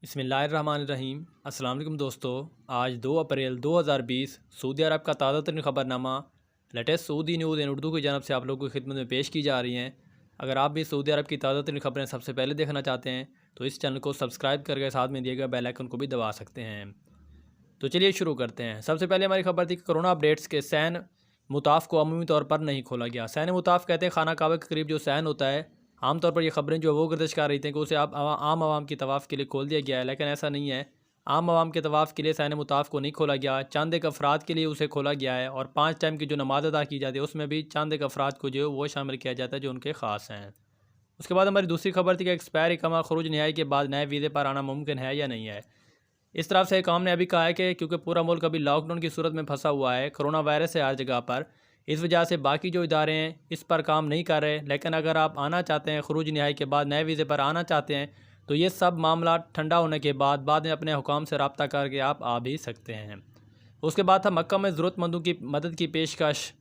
बिस्मिल्लाहिर्रहमानिर्रहीम। अस्सलाम वालेकुम दोस्तों, आज 2 अप्रैल 2020 सऊदी अरब का ताज़ा तरीन ख़बरनामा latest Saudi news in Urdu की जानब से आप लोगों की खिदमत में पेश की जा रही हैं। अगर आप भी सऊदी अरब की ताज़ा तरीन ख़बरें सबसे पहले देखना चाहते हैं तो इस चैनल को सब्सक्राइब करके साथ में दिए गए बेल आइकन को भी दबा सकते हैं। तो चलिए शुरू करते हैं। सबसे पहले हमारी खबर थी कि कोरोना अपडेट्स के सैन मुताफ़ को अमूमी तौर पर नहीं खोला गया। सैन मुताफ़ कहते हैं खाना काबा के करीब जो सैन होता है, आमतौर पर ये खबरें जो वो गर्दिश कर रही थी कि उसे आप आम आवाम की तवाफ़ के लिए खोल दिया गया है, लेकिन ऐसा नहीं है। आम आवाम के तवाफ़ के लिए सैन मुताफ़ को नहीं खोला गया, चंद एक अफराद के लिए उसे खोला गया है। और 5 टाइम की जो नमाज अदा की जाती है उसमें भी चंद एक अफराद को जो वो शामिल किया जाता है जो उनके ख़ास हैं। उसके बाद हमारी दूसरी खबर थी कि एक्सपायर इकामा खरूज नहाई के बाद नए वीज़े पर आना मुमकिन है या नहीं है। इस तरफ से काम ने अभी कहा है कि क्योंकि पूरा मुल्क अभी लॉकडाउन की सूरत में फंसा हुआ है, कोरोना वायरस है हर जगह पर, इस वजह से बाकी जो इदारे हैं इस पर काम नहीं कर रहे। लेकिन अगर आप आना चाहते हैं, खरूज नहाई के बाद नए वीज़े पर आना चाहते हैं, तो ये सब मामला ठंडा होने के बाद में अपने हुकाम से रब्ता करके आप आ भी सकते हैं। उसके बाद था मक्का में ज़रूरतमंदों की मदद की पेशकश।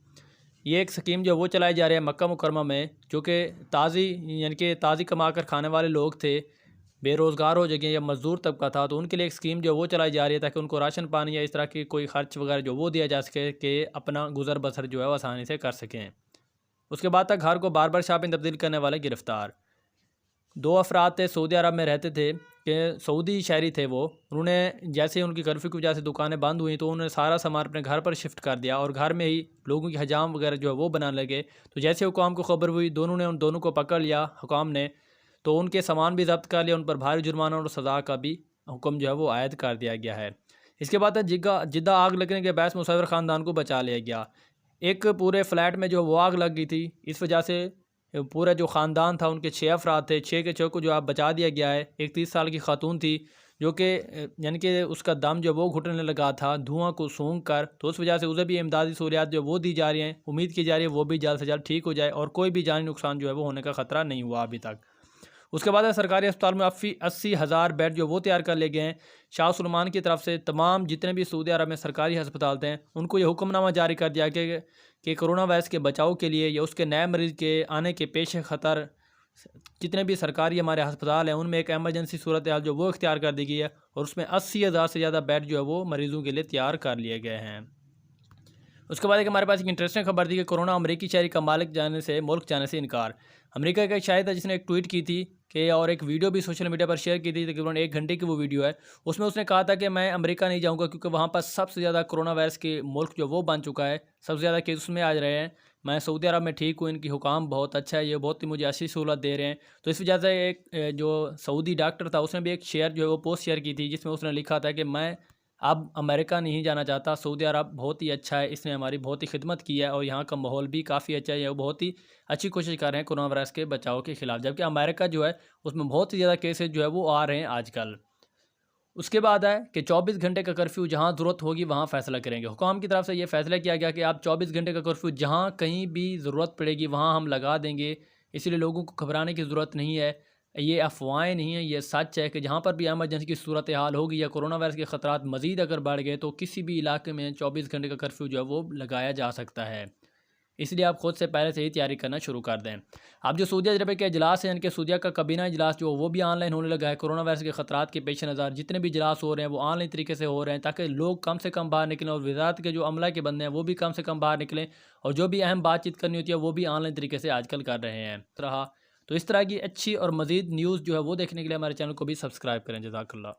ये एक स्कीम जो वो चलाई जा रही है मक्का मुकरमा में, जो कि ताज़ी कमा कर खाने वाले लोग थे, बेरोज़गार हो जाएंगे या मज़दूर तबका था, तो उनके लिए एक स्कीम जो वो चलाई जा रही है ताकि उनको राशन पानी या इस तरह की कोई ख़र्च वगैरह जो वो दिया जा सके कि अपना गुज़र बसर जो है वो आसानी से कर सकें। उसके बाद तक घर को बार बार शॉप में तब्दील करने वाले गिरफ़्तार। 2 अफराद थे, सऊदी अरब में रहते थे कि सऊदी शहरी थे वो। उन्होंने जैसे ही उनकी कर्फ्यू की वजह से दुकानें बंद हुई तो उन्होंने सारा सामान अपने घर पर शिफ्ट कर दिया और घर में ही लोगों की हजाम वगैरह जो है वो बनाने लगे। तो जैसे हुकाम को खबर हुई, दोनों ने उन दोनों को पकड़ लिया हुकाम ने, तो उनके सामान भी जब्त कर लिया, उन पर भारी जुर्माना और सज़ा का भी हुक्म जो है वो आयद कर दिया गया है। इसके बाद जिद्दा आग लगने के बायस मुसव्विर ख़ानदान को बचा लिया गया। एक पूरे फ्लैट में जो वो आग लग गई थी, इस वजह से पूरा जो ख़ानदान था उनके 6 अफराद थे, 6 के 6 को जो आप बचा दिया गया है। एक 30 साल की खातून थी जो कि उसका दम जो वो घुटने लगा था धुआं को सूंघ कर, तो उस वजह से उसे भी इमदादी सहूलियात जो वो दी जा रही हैं। उम्मीद की जा रही है वो भी जल्द से जल्द ठीक हो जाए और कोई भी जानी नुकसान जो है वो होने का ख़तरा नहीं हुआ अभी तक। उसके बाद सरकारी अस्पताल में 80,000 बेड जो वो तैयार कर लिए गए हैं। शाह सुलेमान की तरफ से तमाम जितने भी सऊदी अरब में सरकारी अस्पताल थे उनको ये हुक्मनामा जारी कर दिया कि कोरोना वायरस के बचाव के लिए या उसके नए मरीज़ के आने के पेश ख़तर जितने भी सरकारी हमारे अस्पताल हैं उनमें एक एमरजेंसी सूरत हाल जो वो इख्तियार कर दी गई है और उसमें 80,000 से ज़्यादा बेड जो है वो मरीज़ों के लिए तैयार कर लिए गए हैं। उसके बाद एक हमारे पास एक इंटरेस्टिंग खबर थी कि कोरोना अमेरिकी शहरी का मुल्क जाने से इनकार। अमेरिका का एक शायर था जिसने एक ट्वीट की थी कि और एक वीडियो भी सोशल मीडिया पर शेयर की थी, तकरीबन 1 घंटे की वो वीडियो है। उसमें उसने कहा था कि मैं अमेरिका नहीं जाऊंगा क्योंकि वहाँ पर सबसे ज़्यादा कोरोना वायरस के मुल्क जो वो बन चुका है, सबसे ज़्यादा केस उसमें आ रहे हैं। मैं सऊदी अरब में ठीक हूँ, इनकी हुकाम बहुत अच्छा है, ये बहुत ही मुझे अच्छी सहूलत दे रहे हैं। तो इस वजह से एक जो सऊदी डॉक्टर था उसने भी एक शेयर जो है वो पोस्ट शेयर की थी जिसमें उसने लिखा था कि मैं अब अमेरिका नहीं जाना चाहता, सऊदी अरब बहुत ही अच्छा है, इसने हमारी बहुत ही खिदमत की है और यहाँ का माहौल भी काफ़ी अच्छा है, वो बहुत ही अच्छी कोशिश कर रहे हैं कोरोना वायरस के बचाव के ख़िलाफ़। जबकि अमेरिका जो है उसमें बहुत ही ज़्यादा केसेज जो है वो आ रहे हैं आजकल। उसके बाद है कि 24 घंटे का कर्फ्यू जहाँ ज़रूरत होगी वहाँ फ़ैसला करेंगे। हुकाम की तरफ से ये फ़ैसला किया गया कि आप 24 घंटे का कर्फ्यू जहाँ कहीं भी ज़रूरत पड़ेगी वहाँ हम लगा देंगे, इसलिए लोगों को घबराने की ज़रूरत नहीं है। ये अफवाहें नहीं हैं, ये सच है कि जहाँ पर भी एमरजेंसी की सूरत हाल होगी या कोरोना वायरस के ख़तरात मज़ीद अगर बढ़ गए तो किसी भी इलाके में 24 घंटे का कर्फ्यू जो है वो लगाया जा सकता है। इसलिए आप ख़ुद से पहले से ही तैयारी करना शुरू कर दें। अब जो सऊदी अरब के इजलास हैं, इनके सऊदीया का कबीना इजलास जो वो भी ऑनलाइन होने लगा है। कोरोना वायरस के ख़तरात के पेश नज़र जितने भी इजलास हो रहे हैं वो ऑनलाइन तरीके से हो रहे हैं ताकि लोग कम से कम बाहर निकलें और वज़ारत के जो अमला के बंदे हैं वो भी कम से कम बाहर निकलें और जो भी अहम बातचीत करनी होती है वो भी ऑनलाइन तरीके से आजकल कर रहे हैं। तो इस तरह की अच्छी और मज़ीद न्यूज़ जो है वो देखने के लिए हमारे चैनल को भी सब्सक्राइब करें। जज़ाकल्लाह।